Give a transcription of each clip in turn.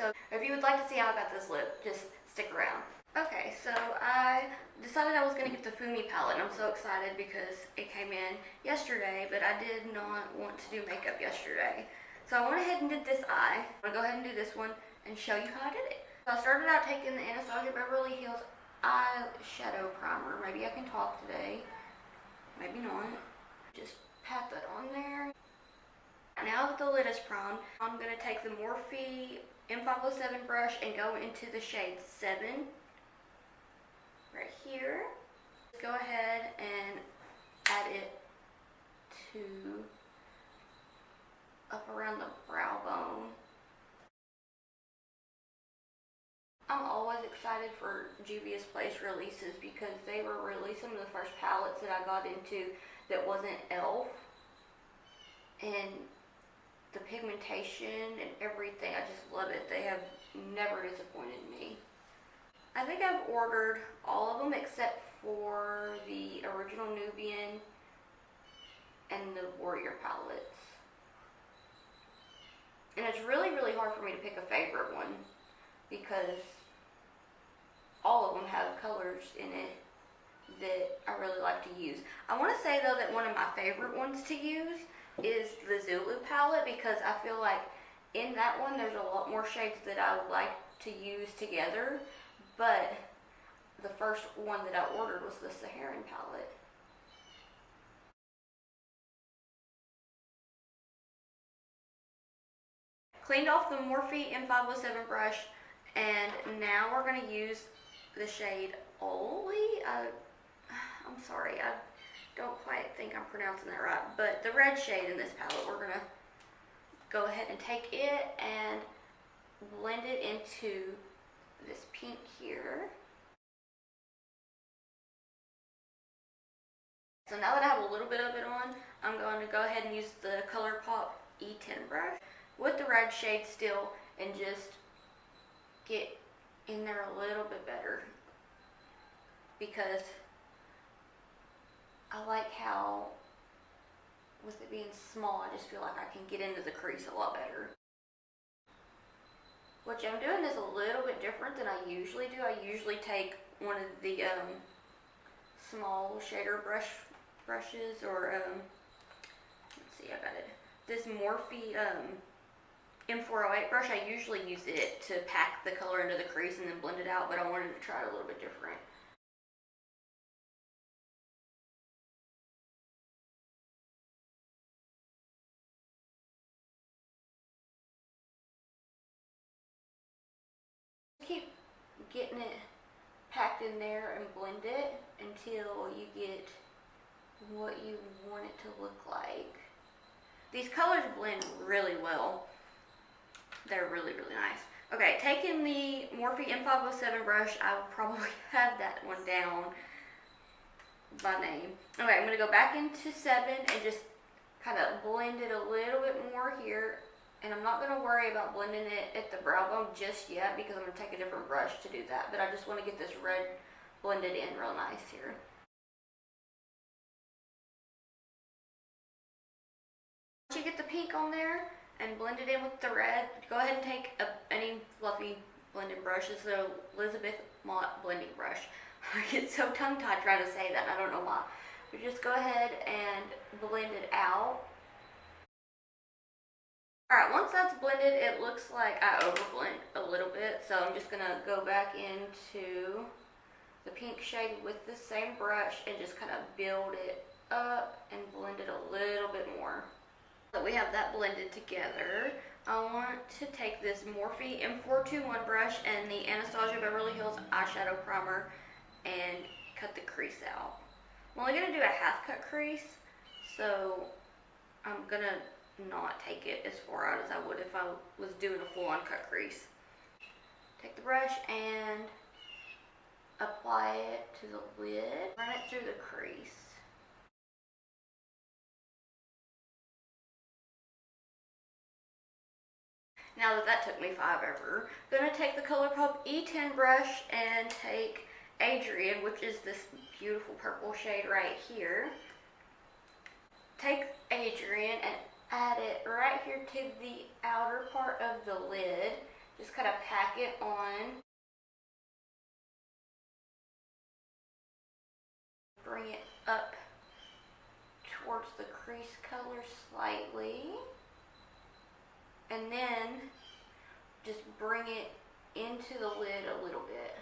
So if you would like to see how I got this lip, just stick around. Okay, so I decided I was going to get the Fumi palette, and I'm so excited because it came in yesterday, but I did not want to do makeup yesterday. So I went ahead and did this eye. I'm going to go ahead and do this one and show you how I did it. So I started out taking the Anastasia Beverly Hills eyeshadow primer. Maybe I can talk today, maybe not. Just pat that on there. Now that the lid is primed, I'm going to take the Morphe M507 brush and go into the shade 7. Right here. Go ahead and add it to up around the brow bone. I'm always excited for Juvia's Place releases because they were releasing some of the first palettes that I got into that wasn't e.l.f. And the pigmentation and everything, I just love it. They have never disappointed me. I think I've ordered all of them except for the original Nubian and the Warrior palettes. And it's really, really hard for me to pick a favorite one because all of them have colors in it that I really like to use. I want to say though that one of my favorite ones to use is the Zulu palette because I feel like in that one there's a lot more shades that I would like to use together. But the first one that I ordered was the Saharan palette. Cleaned off the Morphe M507 brush, and now we're going to use the shade Oli. I'm sorry, I don't quite think I'm pronouncing that right, but the red shade in this palette, we're going to go ahead and take it and blend it into this pink here. So now that I have a little bit of it on, I'm going to go ahead and use the ColourPop E10 brush with the red shade still and just get in there a little bit better because I like how, with it being small, I just feel like I can get into the crease a lot better. What I'm doing is a little bit different than I usually do. I usually take one of the small shader brushes, or let's see, I got it. This Morphe M408 brush. I usually use it to pack the color into the crease and then blend it out, but I wanted to try it a little bit different. Keep getting it packed in there and blend it until you get what you want it to look like. These colors blend really well. They're really, really nice. Okay, taking the Morphe M507 brush, I will probably have that one down by name. Okay, I'm going to go back into 7 and just kind of blend it a little bit more here. And I'm not going to worry about blending it at the brow bone just yet because I'm going to take a different brush to do that. But I just want to get this red blended in real nice here. Once you get the pink on there and blend it in with the red, go ahead and take any fluffy blending brush. This is an Elizabeth Mott blending brush. I get so tongue-tied trying to say that, I don't know why. But just go ahead and blend it out. Alright, once that's blended, it looks like I overblend a little bit, so I'm just going to go back into the pink shade with the same brush and just kind of build it up and blend it a little bit more. So we have that blended together. I want to take this Morphe M421 brush and the Anastasia Beverly Hills eyeshadow primer and cut the crease out. I'm only going to do a half cut crease, so I'm going to not take it as far out as I would if I was doing a full-on cut crease. Take the brush and apply it to the lid, run it through the crease. Now that took me 5 ever, I'm going to take the ColourPop E10 brush and take Adrian, which is this beautiful purple shade right here. Take Adrian and add it right here to the outer part of the lid, Just kind of pack it on. Bring it up towards the crease color slightly. And then just bring it into the lid a little bit.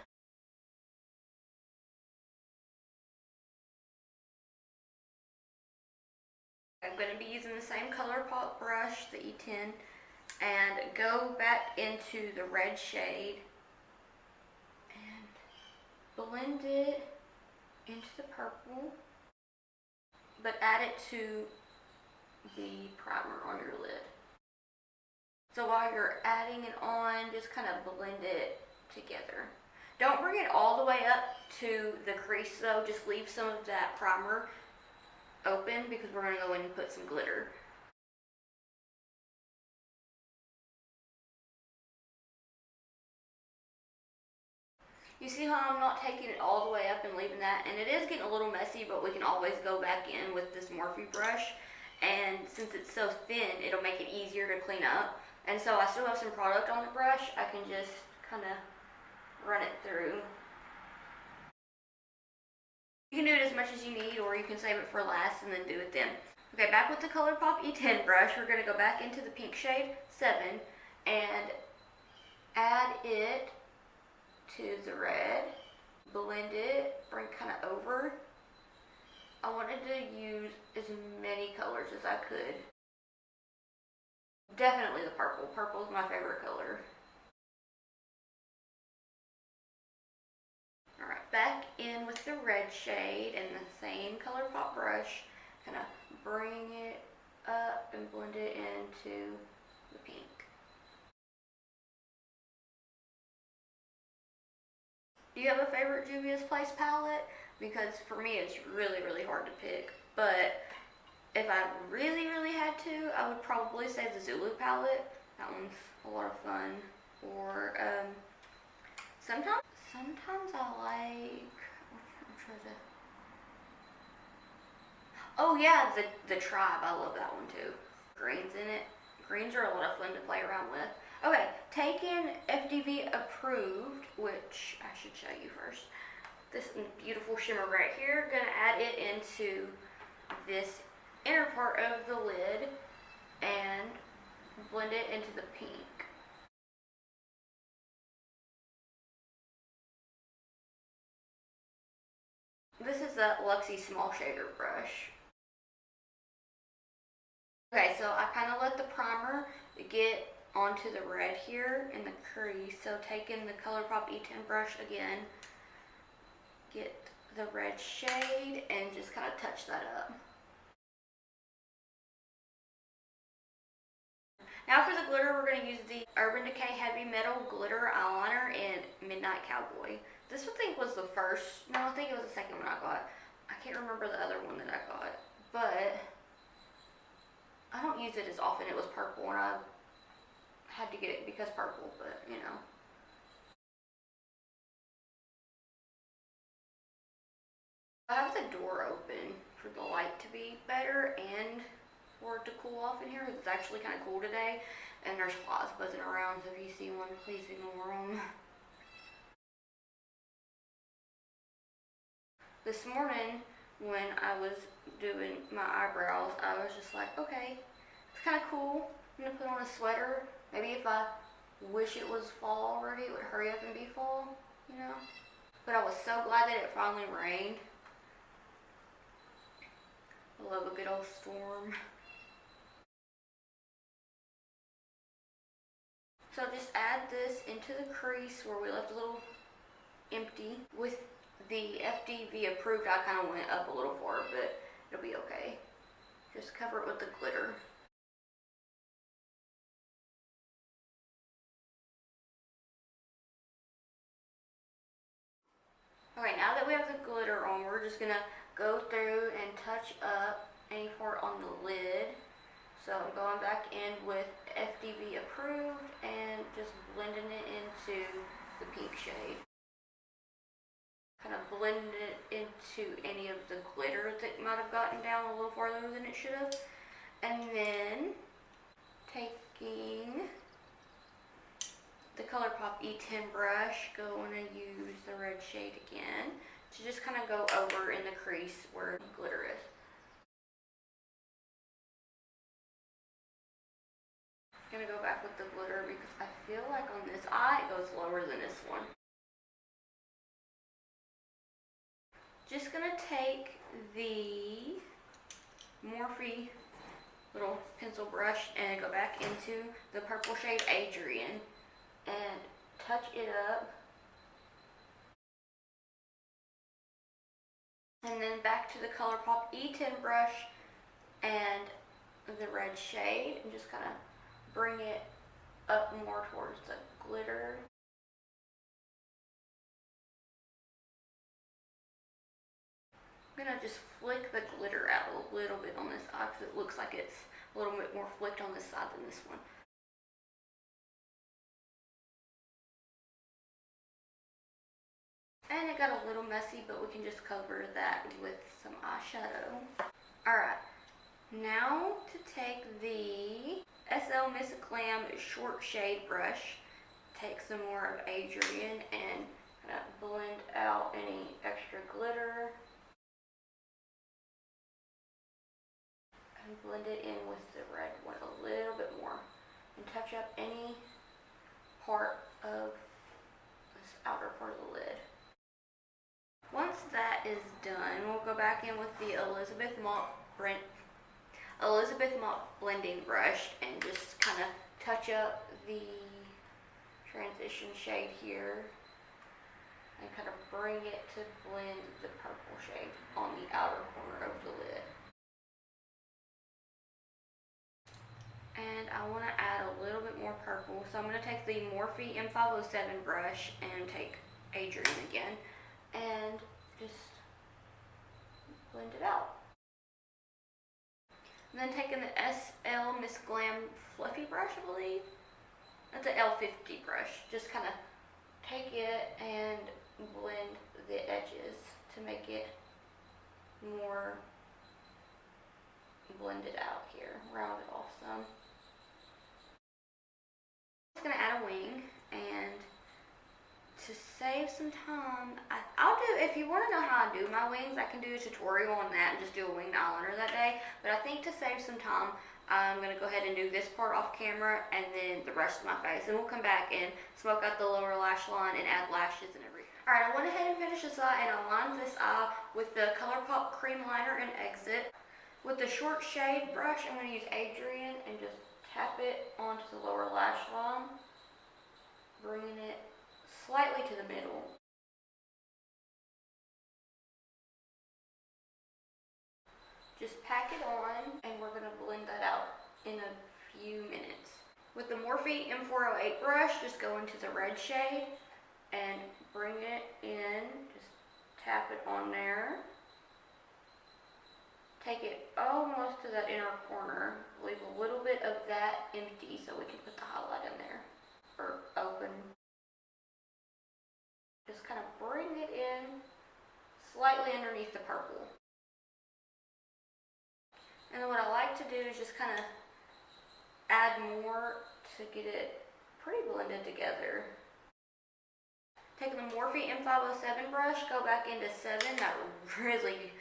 I'm going to be using the same color pop brush, the E10, and go back into the red shade and blend it into the purple, but add it to the primer on your lid. So while you're adding it on, just kind of blend it together. Don't bring it all the way up to the crease though, just leave some of that primer open because we're going to go in and put some glitter. You see how I'm not taking it all the way up and leaving that? And it is getting a little messy, but we can always go back in with this Morphe brush. And since it's so thin, it'll make it easier to clean up. And so I still have some product on the brush. I can just kind of run it through. You can do it as much as you need, or you can save it for last and then do it then. Okay, back with the ColourPop E10 brush, we're going to go back into the pink shade 7 and add it to the red, blend it, bring kind of over. I wanted to use as many colors as I could. Definitely the purple. Purple is my favorite color. Alright, back in with the red shade and the same ColourPop brush. Kind of bring it up and blend it into the pink. Do you have a favorite Juvia's Place palette? Because for me it's really, really hard to pick. But if I really, really had to, I would probably say the Zulu palette. That one's a lot of fun. Or sometimes I like, oh yeah, the Tribe. I love that one too. Greens in it. Greens are a lot of fun to play around with. Okay, taking FDV approved, which I should show you first. This beautiful shimmer right here. Gonna add it into this inner part of the lid and blend it into the pink. This is a Luxie Small Shader brush. Okay, so I kind of let the primer get onto the red here in the crease. So taking the ColourPop E10 brush again, get the red shade and just kind of touch that up. Now for the glitter, we're going to use the Urban Decay Heavy Metal Glitter Eyeliner in Midnight Cowboy. This I think was the first, no, I think it was the second one I got. I can't remember the other one that I got, but I don't use it as often. It was purple and I had to get it because purple, but you know. I have the door open for the light to be better and for it to cool off in here. It's actually kind of cool today and there's flies buzzing around, so if you see one, please ignore them. This morning when I was doing my eyebrows, I was just like, okay, it's kind of cool. I'm going to put on a sweater. Maybe if I wish it was fall already, it would hurry up and be fall, you know? But I was so glad that it finally rained. I love a good old storm. So just add this into the crease where we left a little empty. With the FDV approved, I kind of went up a little far, but it'll be okay. Just cover it with the glitter. Okay, now that we have the glitter on, we're just gonna go through and touch up any part on the lid. So I'm going back in with FDV approved and just blending it into the pink shade. Kind of blend it into any of the glitter that might have gotten down a little farther than it should have. And then taking the ColourPop E10 brush, going to use the red shade again to just kind of go over in the crease where glitter is. I'm gonna go back with the glitter because I feel like on this eye it goes lower than this one. Just gonna take the Morphe little pencil brush and go back into the purple shade Adrian and touch it up. And then back to the ColourPop E10 brush and the red shade and just kind of bring it up more towards the glitter. I'm gonna just flick the glitter out a little bit on this eye because it looks like it's a little bit more flicked on this side than this one. And it got a little messy, but we can just cover that with some eyeshadow. Alright, now to take the SL Miss Glam short shade brush, take some more of Adrian and kind of blend out any extra glitter. And blend it in with the red one a little bit more. And touch up any part of this outer part of the lid. Once that is done, we'll go back in with the Elizabeth Mott blending brush and just kind of touch up the transition shade here and kind of bring it to blend the purple shade on the outer corner of the lid. And I want to add a little bit more purple, so I'm going to take the Morphe M507 brush and take Adrian again and just blend it out. And then taking the SL Miss Glam fluffy brush, I believe. That's an L50 brush. Just kind of take it and blend the edges to make it more blended out here. Round it off some. I'm just going to add a wing, and to save some time, I'll do, if you want to know how I do my wings, I can do a tutorial on that and just do a winged eyeliner that day. But I think to save some time, I'm going to go ahead and do this part off camera and then the rest of my face. And we'll come back and smoke out the lower lash line and add lashes and everything. Alright, I went ahead and finished this eye and I lined this eye with the ColourPop Cream Liner and Exit. With the short shade brush, I'm going to use Adrian and just tap it onto the lower lash line, bringing it slightly to the middle. Just pack it on and we're going to blend that out in a few minutes. With the Morphe M408 brush, just go into the red shade and bring it in, just tap it on there. Take it almost to that inner corner, leave a little bit of that empty so we can put the highlight in there, or open. Just kind of bring it in slightly underneath the purple. And then what I like to do is just kind of add more to get it pretty blended together. Taking the Morphe M507 brush, go back into 7, that really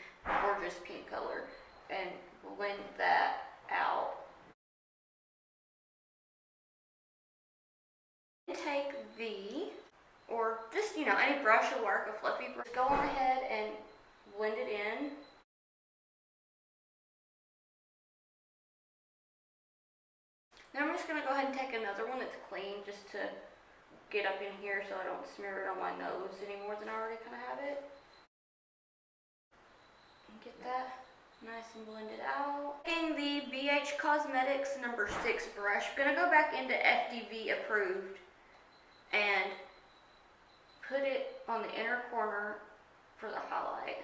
gorgeous pink color, and blend that out. Take the, or just, any brush will work, a fluffy brush. Go on ahead and blend it in. Then I'm just going to go ahead and take another one that's clean just to get up in here so I don't smear it on my nose any more than I already kind of have it. And get that nice and blended out. Taking the BH Cosmetics number 6 brush, I'm going to go back into FDV Approved and put it on the inner corner for the highlight.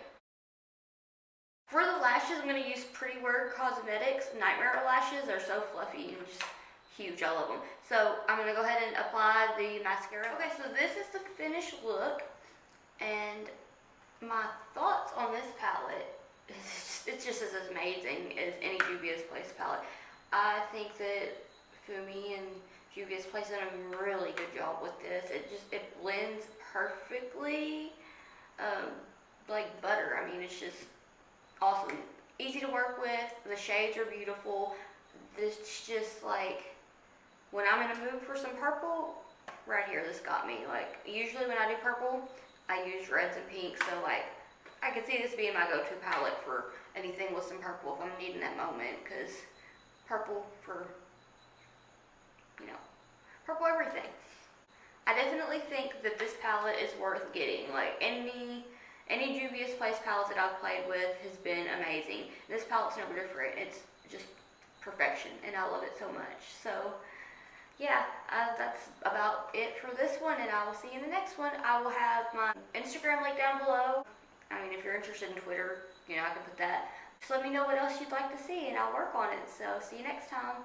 For the lashes, I'm going to use Pretty Word Cosmetics Nightmare Lashes. They're so fluffy and just huge, I love them. So I'm going to go ahead and apply the mascara. Okay, so this is the finished look, and my thoughts on this palette, it's just as amazing as any Juvia's Place palette. I think that Fumi and Juvia's Place done a really good job with this. It blends perfectly, like butter. I mean, it's just awesome. Easy to work with. The shades are beautiful. This just like, when I'm in a mood for some purple, right here, this got me. Like, usually when I do purple, I use reds and pinks, so like, I could see this being my go-to palette for anything with some purple if I'm needing that moment, because purple for, you know, purple everything. I definitely think that this palette is worth getting. Like, any Juvia's Place palette that I've played with has been amazing. This palette's no different. It's just perfection, and I love it so much. So, yeah, that's about it for this one, and I will see you in the next one. I will have my Instagram link down below. I mean, if you're interested in Twitter, you know, I can put that. Just let me know what else you'd like to see, and I'll work on it. So, see you next time.